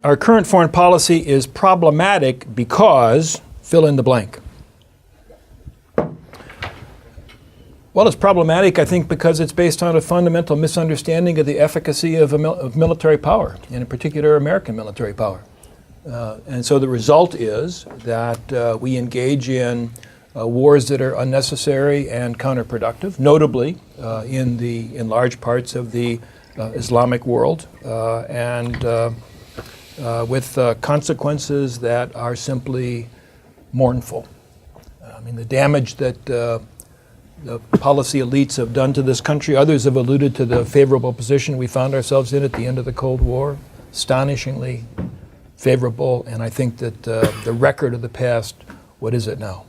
Our current foreign policy is problematic because fill in the blank. Well, it's problematic, I think, because it's based on a fundamental misunderstanding of the efficacy of military power, and in particular American military power. And so the result is that we engage in wars that are unnecessary and counterproductive, notably in large parts of the Islamic world, and with consequences that are simply mournful. I mean, the damage that the policy elites have done to this country, others have alluded to the favorable position we found ourselves in at the end of the Cold War, astonishingly favorable, and I think that the record of the past, what is it now,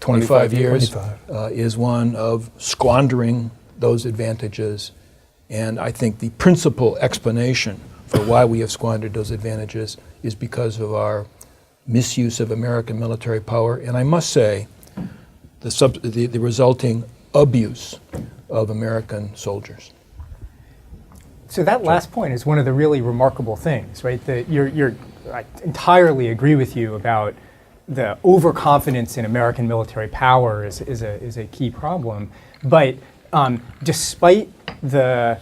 25 years, is one of squandering those advantages, and I think the principal explanation for why we have squandered those advantages is because of our misuse of American military power, and I must say, the resulting abuse of American soldiers. So that last point is one of the really remarkable things, right? That I entirely agree with you about the overconfidence in American military power is a key problem. But despite the,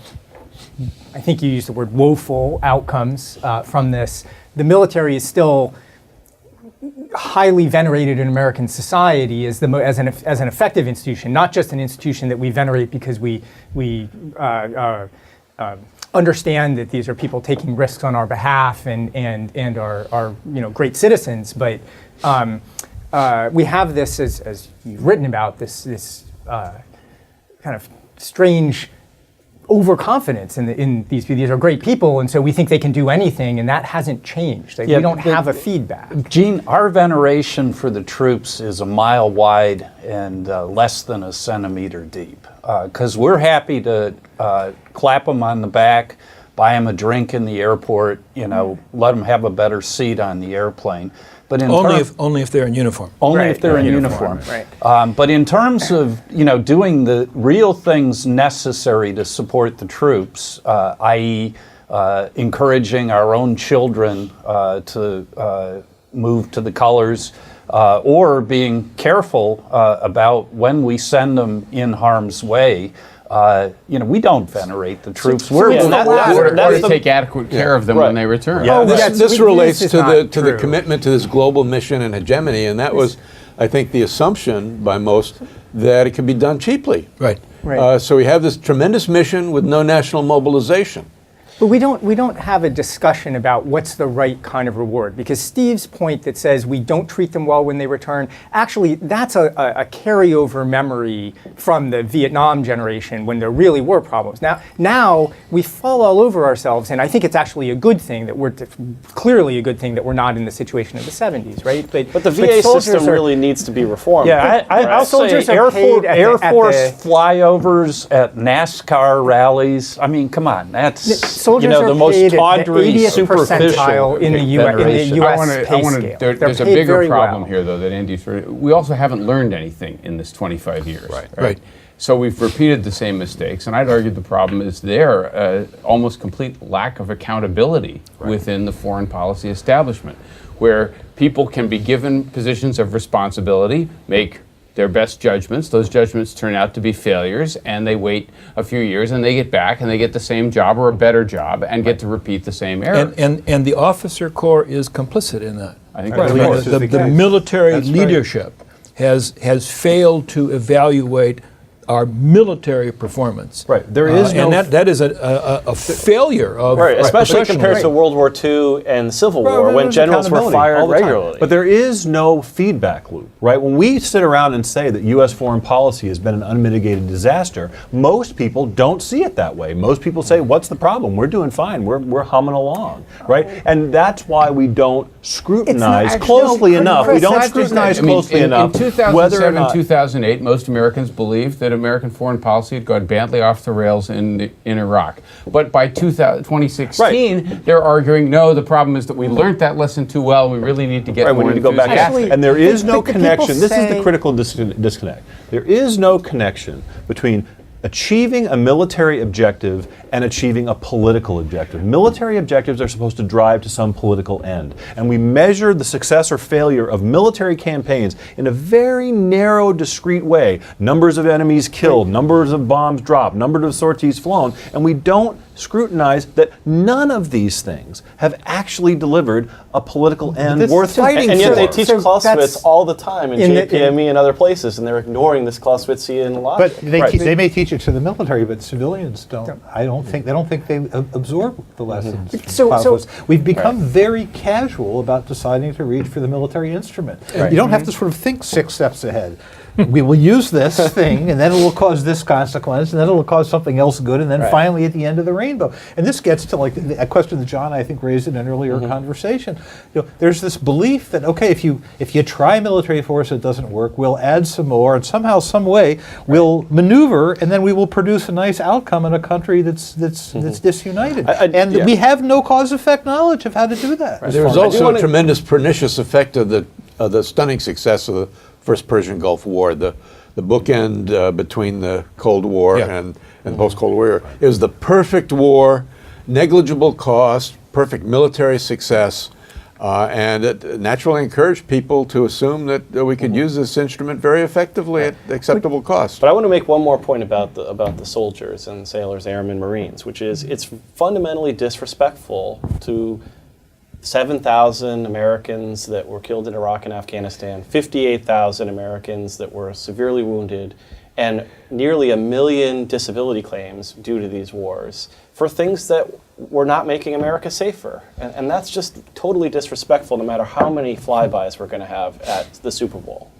I think you used the word woeful outcomes from this, the military is still highly venerated in American society as an effective institution, not just an institution that we venerate because we understand that these are people taking risks on our behalf and are great citizens, but we have this, as you've written about, this kind of strange overconfidence in these people. These are great people, and so we think they can do anything, and that hasn't changed. We don't have a feedback. Gene, our veneration for the troops is a mile wide and less than a centimeter deep, because we're happy to clap them on the back, buy them a drink in the airport, let them have a better seat on the airplane. But only if they're in uniform. Only if they're in uniform. Right. But in terms of doing the real things necessary to support the troops, i.e., encouraging our own children to move to the colors, or being careful about when we send them in harm's way. We don't venerate the troops. Or take adequate care of them when they return. Yeah, this relates to the commitment to this global mission and hegemony, and that was, I think, the assumption by most that it could be done cheaply. Right. So we have this tremendous mission with no national mobilization. But we don't have a discussion about what's the right kind of reward, because Steve's point that says we don't treat them well when they return, actually that's a carryover memory from the Vietnam generation when there really were problems. Now we fall all over ourselves, and I think it's actually a good thing that clearly a good thing that we're not in the situation of the 70s, right? But the VA system really needs to be reformed. Yeah, I'll say Air Force flyovers at NASCAR rallies. I mean, come on, that's soldiers are the most paid tawdry, at the 80th percentile in the U.S. pay scale. There's a bigger problem here, though, that Andy's. We also haven't learned anything in this 25 years. Right. So we've repeated the same mistakes, and I'd argue the problem is there, almost complete lack of accountability within the foreign policy establishment, where people can be given positions of responsibility, make their best judgments. Those judgments turn out to be failures, and they wait a few years, and they get back, and they get the same job or a better job, and get to repeat the same error. And the officer corps is complicit in that. I think the military leadership has failed to evaluate our military performance. Right. There is and that is a failure of especially compared to World War II and the Civil War, when generals were fired regularly. But there is no feedback loop, right? When we sit around and say that U.S. foreign policy has been an unmitigated disaster, most people don't see it that way. Most people say, "What's the problem? We're doing fine. We're humming along," right? And that's why we don't scrutinize closely enough. We don't scrutinize closely enough. In 2007, 2008, most Americans believed that American foreign policy had gone badly off the rails in Iraq. But by 2016, they're arguing, no, the problem is that we learned that lesson too well. We really need to get more we need to go back. And there is no connection. This is the critical disconnect. There is no connection between achieving a military objective and achieving a political objective. Military objectives are supposed to drive to some political end. And we measure the success or failure of military campaigns in a very narrow, discrete way. Numbers of enemies killed, numbers of bombs dropped, numbers of sorties flown, and we don't scrutinize that none of these things have actually delivered a political end worth fighting and for. yet they teach Clausewitz all the time in JPME and other places, and they're ignoring this Clausewitzian logic. But they may teach it to the military, but civilians don't. I don't think they absorb the lessons. from Clausewitz. We've become very casual about deciding to reach for the military instrument. You don't have to sort of think 6 steps ahead. We will use this thing, and then it will cause this consequence, and then it will cause something else good, and then finally at the end of the rainbow. And this gets to like a question that John, I think, raised in an earlier conversation. There's this belief that okay, if you try military force, it doesn't work. We'll add some more, and somehow, some way, we'll maneuver, and then we will produce a nice outcome in a country that's disunited. And we have no cause-effect knowledge of how to do that. There was also a tremendous pernicious effect of the stunning success of the First Persian Gulf War, the bookend between the Cold War and post-Cold War era. It was the perfect war, negligible cost, perfect military success, and it naturally encouraged people to assume that we could use this instrument very effectively at acceptable cost. But I want to make one more point about the soldiers and sailors, airmen, Marines, which is it's fundamentally disrespectful to 7,000 Americans that were killed in Iraq and Afghanistan, 58,000 Americans that were severely wounded, and nearly 1 million disability claims due to these wars for things that were not making America safer. And that's just totally disrespectful no matter how many flybys we're going to have at the Super Bowl.